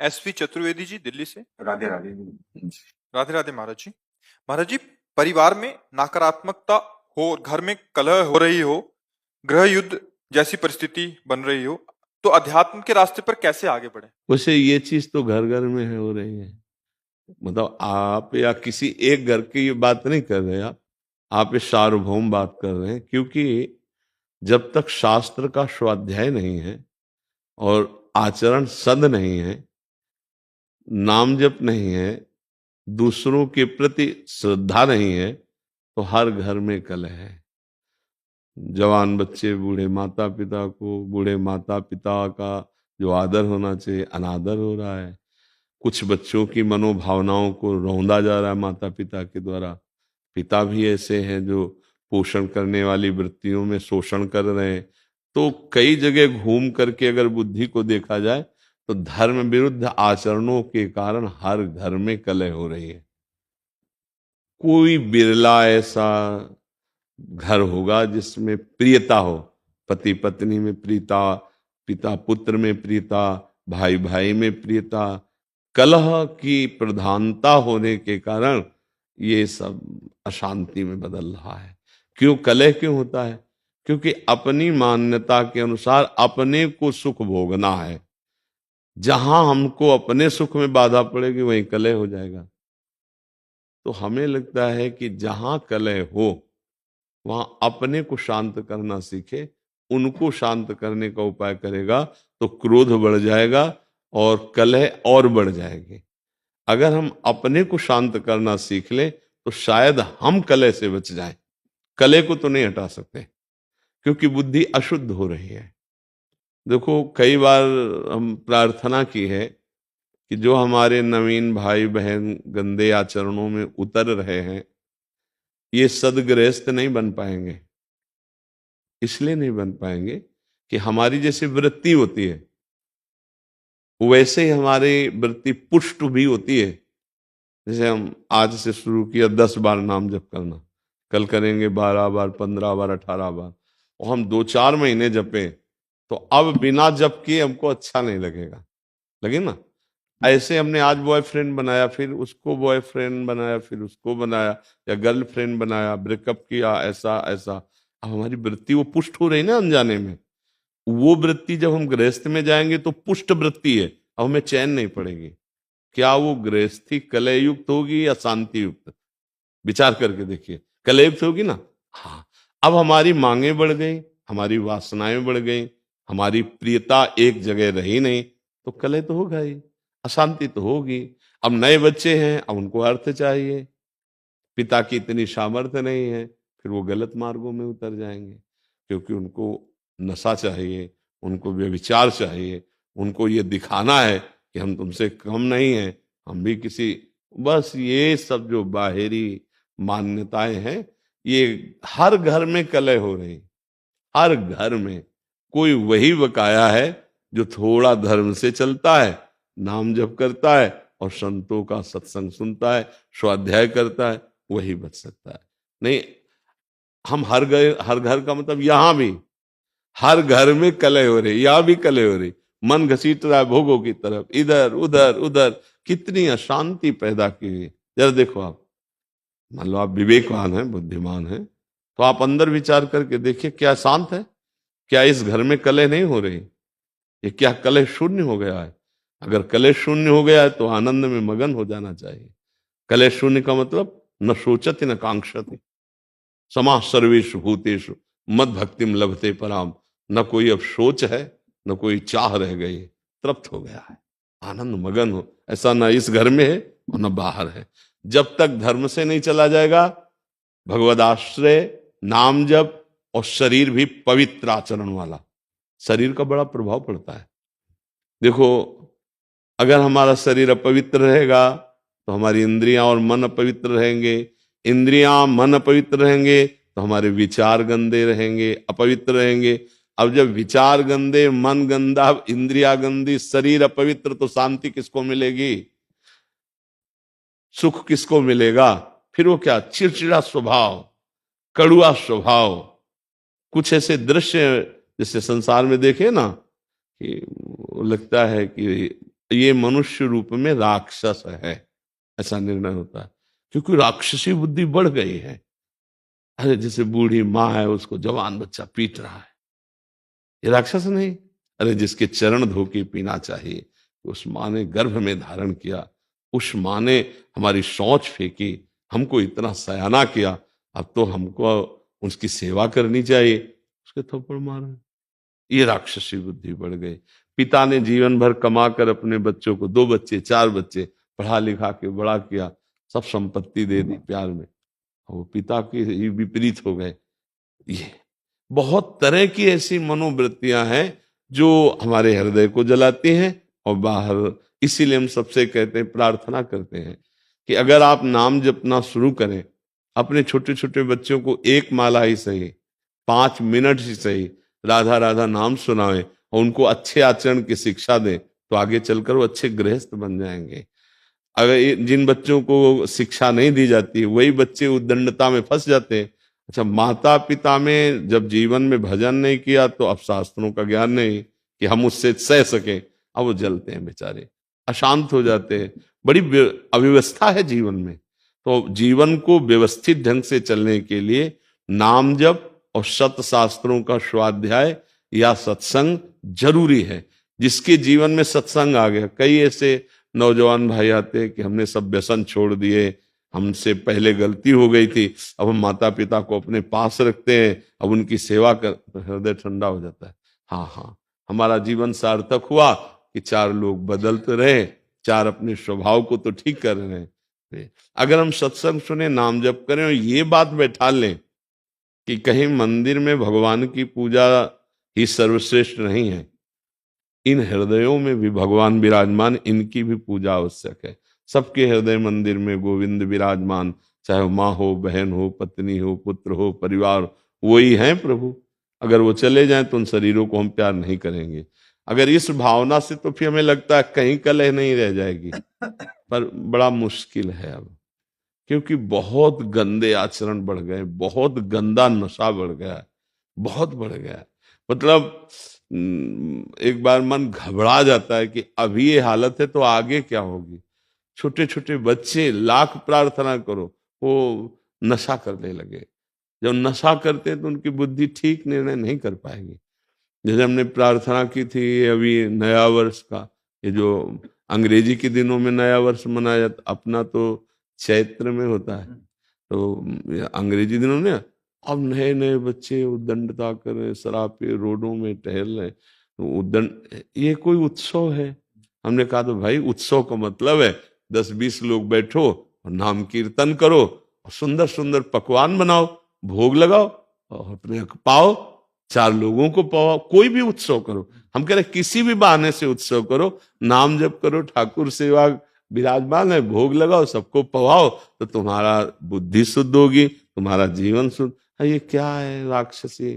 SP Chaturvedi ji Delhi से। राधे राधे। राधे राधे महाराज जी। महाराज जी, परिवार में नकारात्मकता हो और घर में कलह हो रही हो, गृह युद्ध जैसी परिस्थिति बन रही हो, तो अध्यात्म के रास्ते पर कैसे आगे बढ़े? वैसे ये चीज तो घर घर में हो रही है। मतलब आप या किसी एक घर की ये बात नहीं कर रहे, आप ये सार्वभौम बात कर रहे हैं। क्योंकि जब तक शास्त्र का स्वाध्याय नहीं है और आचरण सद नहीं है, नाम जप नहीं है, दूसरों के प्रति श्रद्धा नहीं है, तो हर घर में कलह है। जवान बच्चे बूढ़े माता पिता को, बूढ़े माता पिता का जो आदर होना चाहिए अनादर हो रहा है। कुछ बच्चों की मनोभावनाओं को रौंदा जा रहा है माता पिता के द्वारा। पिता भी ऐसे हैं जो पोषण करने वाली वृत्तियों में शोषण कर रहे हैं। तो कई जगह घूम करके अगर बुद्धि को देखा जाए तो धर्म विरुद्ध आचरणों के कारण हर घर में कलह हो रही है। कोई बिरला ऐसा घर होगा जिसमें प्रियता हो, पति पत्नी में प्रियता, पिता पुत्र में प्रियता, भाई भाई में प्रियता। कलह की प्रधानता होने के कारण ये सब अशांति में बदल रहा है। क्यों कलह क्यों होता है? क्योंकि अपनी मान्यता के अनुसार अपने को सुख भोगना है। जहां हमको अपने सुख में बाधा पड़ेगी वहीं कलह हो जाएगा। तो हमें लगता है कि जहां कलह हो वहां अपने को शांत करना सीखे। उनको शांत करने का उपाय करेगा तो क्रोध बढ़ जाएगा और कलह और बढ़ जाएगी। अगर हम अपने को शांत करना सीख ले तो शायद हम कलह से बच जाएं। कलह को तो नहीं हटा सकते क्योंकि बुद्धि अशुद्ध हो रही है। देखो कई बार हम प्रार्थना की है कि जो हमारे नवीन भाई बहन गंदे आचरणों में उतर रहे हैं, ये सदगृहस्थ नहीं बन पाएंगे। इसलिए नहीं बन पाएंगे कि हमारी जैसी वृत्ति होती है वैसे ही हमारी वृत्ति पुष्ट भी होती है। जैसे हम आज से शुरू किया 10 बार नाम जप करना, कल करेंगे 12 बार, 15 बार, 18 बार, और हम 2-4 महीने जपे तो अब बिना जप किए हमको अच्छा नहीं लगेगा। लगे ना? ऐसे हमने आज बॉयफ्रेंड बनाया, फिर उसको बॉयफ्रेंड बनाया, फिर उसको बनाया, या गर्लफ्रेंड बनाया, ब्रेकअप किया, ऐसा ऐसा। अब हमारी वृत्ति वो पुष्ट हो रही ना अनजाने में। वो वृत्ति जब हम गृहस्थ में जाएंगे तो पुष्ट वृत्ति है, अब हमें चैन नहीं पड़ेगी। क्या वो गृहस्थी कलह युक्त होगी या शांति युक्त? विचार करके देखिए। कलह युक्त होगी ना? हाँ। अब हमारी मांगे बढ़ गई, हमारी वासनाएं बढ़ गई, हमारी प्रियता एक जगह रही नहीं, तो कलह तो होगा ही, अशांति तो होगी। अब नए बच्चे हैं, अब उनको अर्थ चाहिए, पिता की इतनी सामर्थ्य नहीं है, फिर वो गलत मार्गों में उतर जाएंगे क्योंकि उनको नशा चाहिए, उनको व्यभिचार चाहिए, उनको ये दिखाना है कि हम तुमसे कम नहीं हैं, हम भी किसी। बस ये सब जो बाहरी मान्यताएं हैं, ये हर घर में कलह हो रही। हर घर में कोई वही बकाया है जो थोड़ा धर्म से चलता है, नाम जप करता है और संतों का सत्संग सुनता है, स्वाध्याय करता है, वही बच सकता है। नहीं, हम हर घर का मतलब यहां भी हर घर में कलह हो रही, यहां भी कलह हो रही। मन घसीट रहा है भोगों की तरफ, इधर उधर उधर। कितनी अशांति पैदा की हुई। जरा देखो आप, मान लो आप विवेकवान हैं, बुद्धिमान हैं, तो आप अंदर विचार करके देखिए क्या शांत है? क्या इस घर में कलह नहीं हो रही? ये क्या कलह शून्य हो गया है? अगर कलह शून्य हो गया है तो आनंद में मगन हो जाना चाहिए। कलह शून्य का मतलब न सोचति न कांक्षति, समा सर्वेषु भूतेषु मद भक्तिम लभते पराम। न कोई अब सोच है, न कोई चाह रह गई, तृप्त हो गया है, आनंद मगन हो। ऐसा न इस घर में है और न बाहर है। जब तक धर्म से नहीं चला जाएगा, भगवदाश्रय, नाम जप और शरीर भी पवित्र आचरण वाला, शरीर का बड़ा प्रभाव पड़ता है। देखो, अगर हमारा शरीर अपवित्र रहेगा तो हमारी इंद्रियां और मन अपवित्र रहेंगे। इंद्रियां मन अपवित्र रहेंगे तो हमारे विचार गंदे रहेंगे, अपवित्र रहेंगे। अब जब विचार गंदे, मन गंदा, इंद्रिया गंदी, शरीर अपवित्र, तो शांति किसको मिलेगी? सुख किसको मिलेगा? फिर वो क्या, चिड़चिड़ा स्वभाव, कड़ुआ स्वभाव। कुछ ऐसे दृश्य जैसे संसार में देखे ना कि लगता है कि ये मनुष्य रूप में राक्षस है, ऐसा निर्णय होता है, क्योंकि राक्षसी बुद्धि बढ़ गई है। अरे जैसे बूढ़ी माँ है, उसको जवान बच्चा पीट रहा है, ये राक्षस नहीं। अरे जिसके चरण धो के पीना चाहिए, उस माँ ने गर्भ में धारण किया, उस माँ ने हमारी शौच फेंकी, हमको इतना सयाना किया, अब तो हमको उसकी सेवा करनी चाहिए, उसके थप्पड़ मारे। ये राक्षसी बुद्धि बढ़ गई। पिता ने जीवन भर कमा कर अपने बच्चों को, 2 बच्चे 4 बच्चे पढ़ा लिखा के बड़ा किया, सब संपत्ति दे दी प्यार में, वो पिता के ही विपरीत हो गए। ये बहुत तरह की ऐसी मनोवृत्तियां हैं जो हमारे हृदय को जलाती हैं और बाहर। इसीलिए हम सबसे कहते हैं, प्रार्थना करते हैं कि अगर आप नाम जपना शुरू करें, अपने छोटे छोटे बच्चों को 1 माला ही सही, 5 मिनट ही सही राधा राधा नाम सुनाएं और उनको अच्छे आचरण की शिक्षा दें, तो आगे चलकर वो अच्छे गृहस्थ बन जाएंगे। अगर जिन बच्चों को शिक्षा नहीं दी जाती, वही बच्चे उद्दंडता में फंस जाते हैं। अच्छा, माता पिता में जब जीवन में भजन नहीं किया, तो अब शास्त्रों का ज्ञान नहीं कि हम उससे सह सके, अब वो जलते हैं बेचारे, अशांत हो जाते हैं। बड़ी अव्यवस्था है जीवन में। तो जीवन को व्यवस्थित ढंग से चलने के लिए नाम जप और सत शास्त्रों का स्वाध्याय या सत्संग जरूरी है। जिसके जीवन में सत्संग आ गया, कई ऐसे नौजवान भाई आते हैं कि हमने सब व्यसन छोड़ दिए, हमसे पहले गलती हो गई थी, अब हम माता पिता को अपने पास रखते हैं, अब उनकी सेवा कर, हृदय ठंडा हो जाता है। हाँ हाँ, हमारा जीवन सार्थक हुआ कि 4 लोग बदलते रहे, 4 अपने स्वभाव को तो ठीक कर रहे हैं। अगर हम सत्संग सुने, नाम जप करें और ये बात बैठा लें कि कहीं मंदिर में भगवान की पूजा ही सर्वश्रेष्ठ नहीं है, इन हृदयों में भी भगवान विराजमान, इनकी भी पूजा आवश्यक है। सबके हृदय मंदिर में गोविंद विराजमान, चाहे माँ हो, बहन हो, पत्नी हो, पुत्र हो, परिवार, वही है प्रभु। अगर वो चले जाएं तो उन शरीरों को हम प्यार नहीं करेंगे। अगर इस भावना से, तो फिर हमें लगता है कहीं कलह नहीं रह जाएगी, पर बड़ा मुश्किल है अब, क्योंकि बहुत गंदे आचरण बढ़ गए, बहुत गंदा नशा बढ़ गया है, बहुत बढ़ गया है। मतलब एक बार मन घबरा जाता है कि अभी ये हालत है तो आगे क्या होगी। छोटे छोटे बच्चे, लाख प्रार्थना करो, वो नशा करने लगे। जब नशा करते हैं तो उनकी बुद्धि ठीक निर्णय नहीं कर पाएगी। जैसे हमने प्रार्थना की थी अभी नया वर्ष का, ये जो अंग्रेजी के दिनों में नया वर्ष मनाया जाता, अपना तो चैत्र में होता है, तो अंग्रेजी दिनों में अब नए नए बच्चे उद्दंडता कर रहे, शराब पे रोडों में टहल रहे, तो उद्दंड, ये कोई उत्सव है? हमने कहा तो भाई उत्सव का मतलब है 10-20 लोग बैठो और नाम कीर्तन करो और सुंदर सुंदर पकवान बनाओ, भोग लगाओ और अपने पाओ, 4 लोगों को पाओ, कोई भी उत्सव करो। हम कह रहे किसी भी बहाने से उत्सव करो, नाम जप करो, ठाकुर सेवा विराजमान है, भोग लगाओ, सबको पवाओ, तो तुम्हारा बुद्धि शुद्ध होगी, तुम्हारा जीवन शुद्ध। ये क्या है? राक्षसी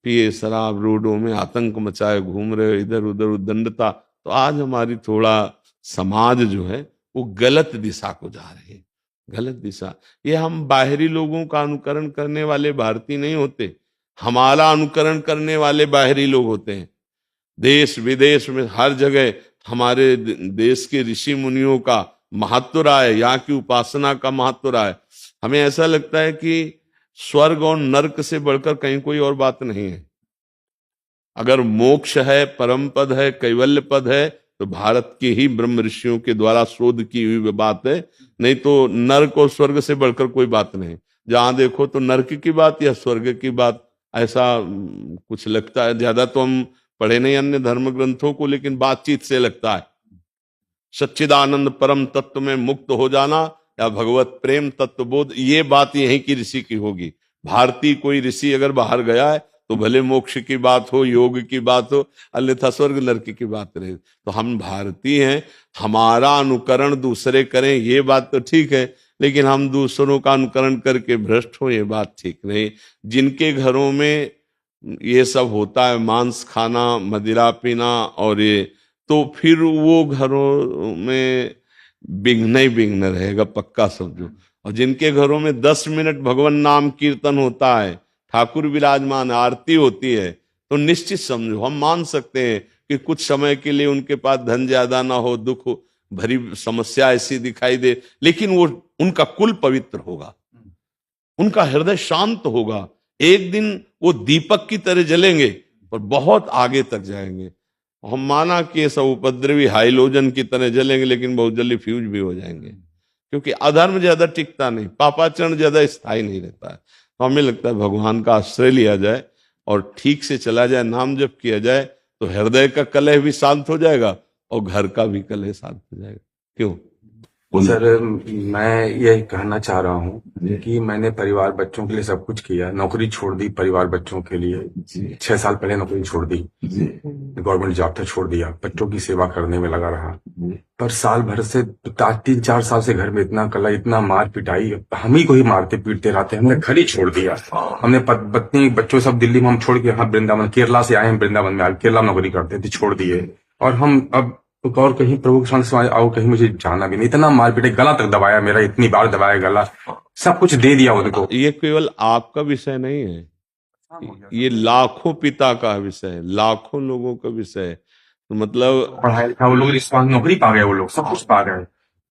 पिए शराब, रोडों में आतंक मचाए घूम रहे, इधर उधर उद्दंडता। तो आज हमारी थोड़ा समाज जो है वो गलत दिशा को जा रही है, गलत दिशा। ये हम बाहरी लोगों का अनुकरण करने वाले भारतीय नहीं होते, हमारा अनुकरण करने वाले बाहरी लोग होते हैं। देश विदेश में हर जगह हमारे देश के ऋषि मुनियों का महत्व रहा है, यहाँ की उपासना का महत्व रहा है। हमें ऐसा लगता है कि स्वर्ग और नरक से बढ़कर कहीं कोई और बात नहीं है। अगर मोक्ष है, परम पद है, कैवल्य पद है, तो भारत के ही ब्रह्म ऋषियों के द्वारा शोध की हुई बात है। नहीं तो नरक और स्वर्ग से बढ़कर कोई बात नहीं। जहां देखो तो नरक की बात या स्वर्ग की बात, ऐसा कुछ लगता है। ज्यादा तो हम पढ़े नहीं अन्य धर्म ग्रंथों को, लेकिन बातचीत से लगता है सच्चिदानंद परम तत्व में मुक्त हो जाना या भगवत प्रेम तत्व बोध, ये बात यहीं की ऋषि की होगी। भारतीय कोई ऋषि अगर बाहर गया है तो भले मोक्ष की बात हो, योग की बात हो, अन्यथा स्वर्ग नरक की बात रहे। तो हम भारतीय हैं, हमारा अनुकरण दूसरे करें ये बात तो ठीक है, लेकिन हम दूसरों का अनुकरण करके भ्रष्ट हो ये बात ठीक नहीं। जिनके घरों में ये सब होता है, मांस खाना, मदिरा पीना और ये, तो फिर वो घरों में विघ्न ही विघ्न रहेगा, पक्का समझो। और जिनके घरों में 10 मिनट भगवान नाम कीर्तन होता है, ठाकुर विराजमान, आरती होती है, तो निश्चित समझो हम मान सकते हैं कि कुछ समय के लिए उनके पास धन ज्यादा ना हो, दुख हो, भरी समस्या ऐसी दिखाई दे, लेकिन वो उनका कुल पवित्र होगा, उनका हृदय शांत होगा। एक दिन वो दीपक की तरह जलेंगे और बहुत आगे तक जाएंगे। हम माना कि ये सब उपद्रवी हाइलोजन की तरह जलेंगे, लेकिन बहुत जल्दी फ्यूज भी हो जाएंगे, क्योंकि अधर्म ज्यादा टिकता नहीं, पापाचरण ज्यादा स्थायी नहीं रहता है। तो हमें लगता है भगवान का आश्रय लिया जाए और ठीक से चला जाए, नाम जप किया जाए, तो हृदय का कलह भी शांत हो जाएगा और घर का भी कलह शांत हो जाएगा। क्यों? सर, मैं ये कहना चाह रहा हूँ कि मैंने परिवार बच्चों के लिए सब कुछ किया, नौकरी छोड़ दी परिवार बच्चों के लिए। 6 साल पहले नौकरी छोड़ दी, गवर्नमेंट जॉब था, छोड़ दिया, बच्चों की सेवा करने में लगा रहा। पर साल भर से 3-4 साल से घर में इतना कला, इतना मार पिटाई, हम ही को ही मारते पीटते रहते, हमने घर ही छोड़ दिया। हमने पत्नी बच्चों सब दिल्ली में हम छोड़ के, हाँ वृंदावन, केरला से आए हैं, वृंदावन में केरला में नौकरी करते थे, छोड़ दिए। और हम अब और कहीं प्रभु के संग और कहीं मुझे जाना भी नहीं। इतना मार पीटे, गला तक दबाया मेरा, इतनी बार दबाया गला, सब कुछ दे दिया उनको। ये केवल आपका विषय नहीं है, ये लाखों पिता का विषय है, लाखों लोगों का विषय है। तो मतलब पढ़ाया लिखा वो लोग, नौकरी पा गए, वो लोग सब कुछ पा गए।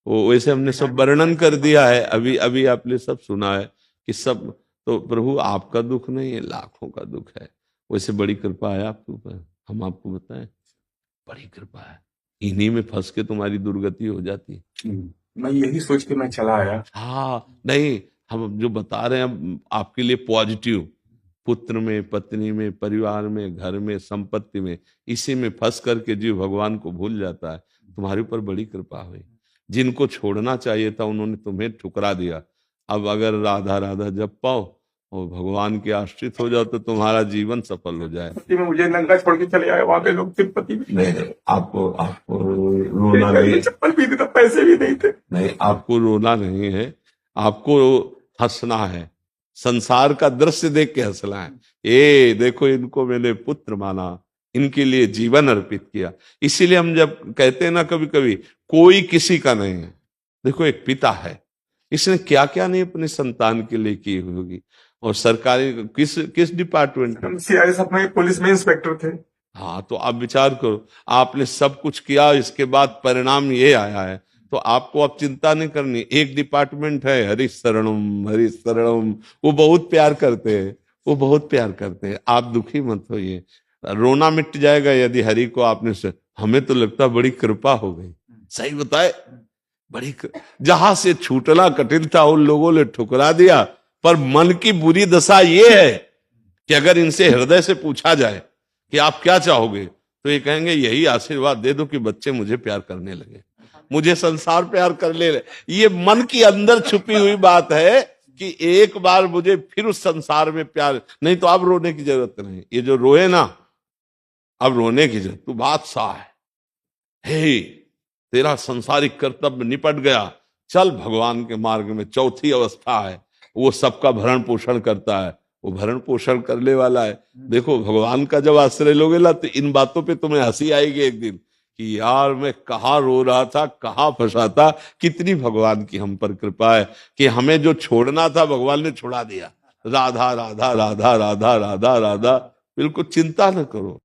वो वैसे हमने सब वर्णन कर दिया है, अभी अभी आपने सब सुना है कि सब, तो प्रभु आपका दुख नहीं है, लाखों का दुख है। वैसे बड़ी कृपा है आपके ऊपर, हम आपको बताएं, बड़ी कृपा है। इन्हीं में फंस के तुम्हारी दुर्गति हो जाती। मैं यही सोच के मैं चला आया। हाँ नहीं, हम जो बता रहे हैं आपके लिए पॉजिटिव, पुत्र में, पत्नी में, परिवार में, घर में, संपत्ति में, इसी में फंस करके जीव भगवान को भूल जाता है। तुम्हारे ऊपर बड़ी कृपा हुई। जिनको छोड़ना चाहिए था उन्होंने तुम्हें ठुकरा दिया। अब अगर राधा राधा जप पाओ और भगवान के आश्रित हो जाओ तो तुम्हारा जीवन सफल हो जाए। में मुझे नंगा छोड़ के चले आए वहां पे लोग, तिरुपति में। नहीं, आपको रोना नहीं, चप्पल भी नहीं था, पैसे भी नहीं थे। नहीं, आपको रोना नहीं है, आपको हंसना है, संसार का दृश्य देख के हंसना है। ये देखो, इनको मैंने पुत्र माना, इनके लिए जीवन अर्पित किया। इसीलिए हम जब कहते हैं ना, कभी कभी कोई किसी का नहीं है, देखो एक पिता है, इसने क्या क्या नहीं अपने संतान के लिए की होगी। और सरकारी किस डिपार्टमेंट में, CISF में, पुलिस में इंस्पेक्टर थे। हाँ, तो आप विचार करो, आपने सब कुछ किया, इसके बाद परिणाम ये आया है, तो आपको अब चिंता नहीं करनी। एक डिपार्टमेंट है हरि शरणम, हरि शरणम, वो बहुत प्यार करते हैं, वो बहुत प्यार करते हैं। आप दुखी मत होइए, रोना मिट जाएगा यदि हरि को आपने से। हमें तो लगता है बड़ी कृपा हो गई, सही बताए, बड़ी जहां से छूटना कठिन था उन लोगों ने ठुकरा दिया। पर मन की बुरी दशा ये है कि अगर इनसे हृदय से पूछा जाए कि आप क्या चाहोगे, तो ये कहेंगे यही आशीर्वाद दे दो कि बच्चे मुझे प्यार करने लगे, मुझे संसार प्यार कर ले। ये मन की अंदर छुपी हुई बात है कि एक बार मुझे फिर उस संसार में प्यार, नहीं तो अब रोने की जरूरत नहीं। ये जो रोए ना, अब रोने की जरूरत, तू बादशाह है, हे तेरा संसारिक कर्तव्य निपट गया, चल भगवान के मार्ग में। चौथी अवस्था है, वो सबका भरण पोषण करता है, वो भरण पोषण करने वाला है। देखो भगवान का जब आश्रय लोगे ना, तो इन बातों पे तुम्हें हंसी आएगी एक दिन कि यार मैं कहाँ रो रहा था, कहाँ फंसा था। कितनी भगवान की हम पर कृपा है कि हमें जो छोड़ना था भगवान ने छुड़ा दिया। राधा राधा राधा राधा राधा राधा, बिल्कुल चिंता न करो।